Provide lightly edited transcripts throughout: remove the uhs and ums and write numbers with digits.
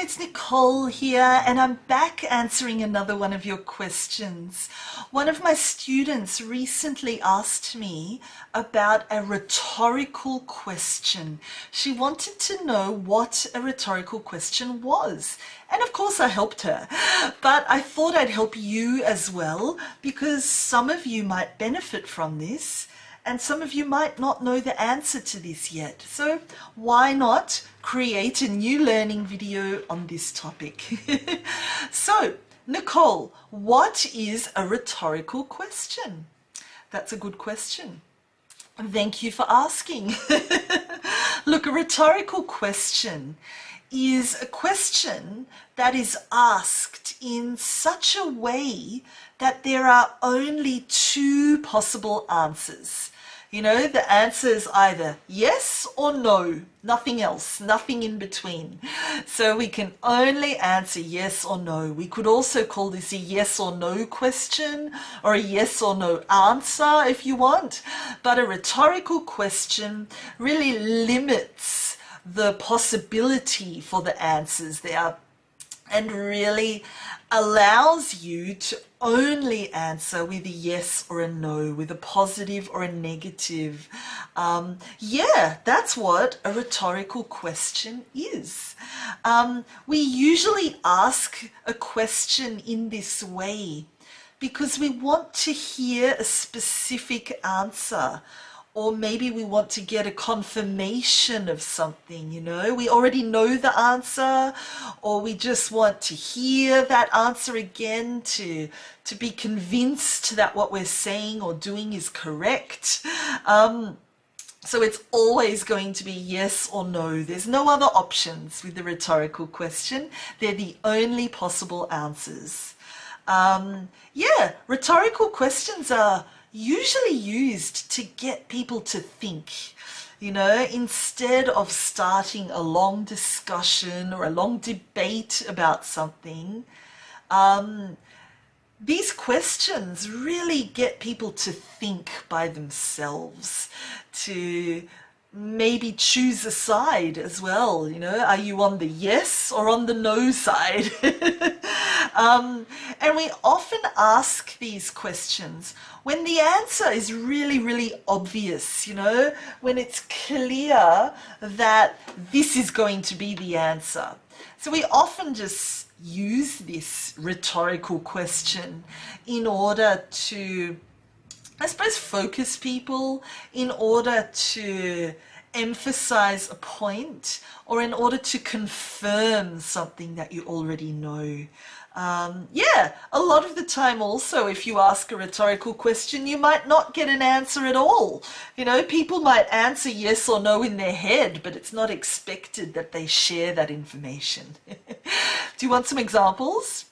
it's Nicole here, and I'm back answering another one of your questions. One of my students recently asked me about a rhetorical question. She wanted to know what a rhetorical question was. And of course I helped her, but I thought I'd help you as well, because some of you might benefit from this and some of you might not know the answer to this yet. So why not create a new learning video on this topic? So, Nicole, what is a rhetorical question? That's a good question. Thank you for asking. Look, a rhetorical question is a question that is asked in such a way that there are only two possible answers. You know, the answer is either yes or no, nothing else, nothing in between. So we can only answer yes or no. We could also call this a yes or no question or a yes or no answer if you want. But a rhetorical question really limits the possibility for the answers there and really allows you to only answer with a yes or a no, with a positive or a negative. Yeah, that's what a rhetorical question is. We usually ask a question in this way because we want to hear a specific answer, or maybe we want to get a confirmation of something, you know. We already know the answer, or we just want to hear that answer again to be convinced that what we're saying or doing is correct. So it's always going to be yes or no. There's no other options with the rhetorical question. They're the only possible answers. Yeah, rhetorical questions are usually used to get people to think, you know, instead of starting a long discussion or a long debate about something. These questions really get people to think by themselves, to maybe choose a side as well. You know, are you on the yes or on the no side? And we often ask these questions when the answer is really, really obvious, you know, when it's clear that this is going to be the answer. So we often just use this rhetorical question in order to, I suppose, focus people, in order to emphasize a point, or in order to confirm something that you already know. Yeah, a lot of the time also, if you ask a rhetorical question, you might not get an answer at all. You know, people might answer yes or no in their head, but it's not expected that they share that information. Do you want some examples?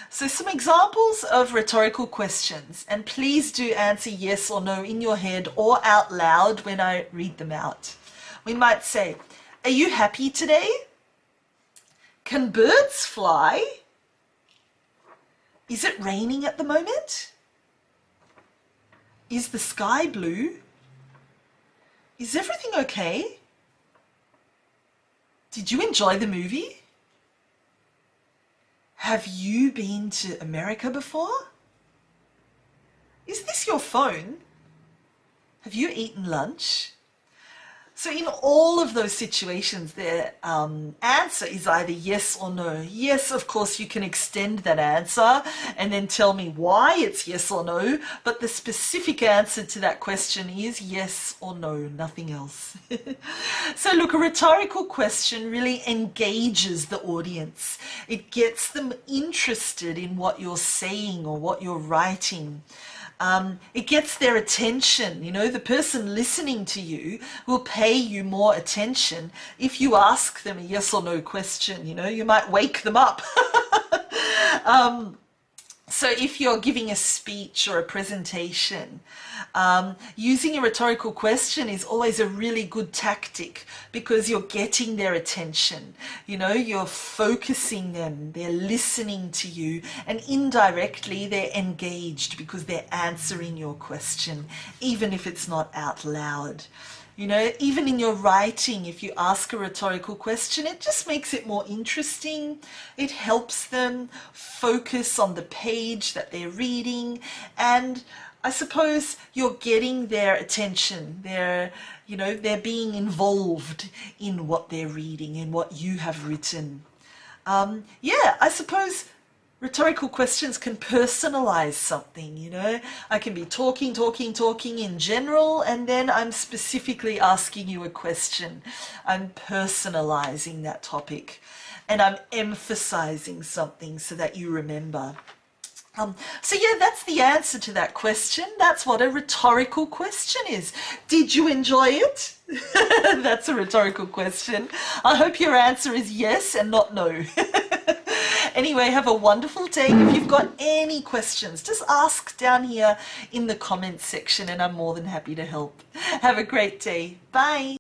So some examples of rhetorical questions, and please do answer yes or no in your head or out loud when I read them out. We might say, are you happy today? Can birds fly? Is it raining at the moment? Is the sky blue? Is everything okay? Did you enjoy the movie? Have you been to America before? Is this your phone? Have you eaten lunch? So in all of those situations, their answer is either yes or no. Yes, of course, you can extend that answer and then tell me why it's yes or no, but the specific answer to that question is yes or no, nothing else. So look, a rhetorical question really engages the audience. It gets them interested in what you're saying or what you're writing. It gets their attention. You know, the person listening to you will pay you more attention if you ask them a yes or no question. You know, you might wake them up. So if you're giving a speech or a presentation, using a rhetorical question is always a really good tactic, because you're getting their attention. You know, you're focusing them, they're listening to you, and indirectly they're engaged because they're answering your question, even if it's not out loud. You know, even in your writing, if you ask a rhetorical question, it just makes it more interesting. It helps them focus on the page that they're reading, and I suppose you're getting their attention. They're being involved in what they're reading, in what you have written. Yeah, I suppose rhetorical questions can personalize something, you know. I can be talking in general, and then I'm specifically asking you a question. I'm personalizing that topic, and I'm emphasizing something so that you remember. So yeah, that's the answer to that question. That's what a rhetorical question is. Did you enjoy it? That's a rhetorical question. I hope your answer is yes and not no. Anyway, have a wonderful day. If you've got any questions, just ask down here in the comments section, and I'm more than happy to help. Have a great day. Bye.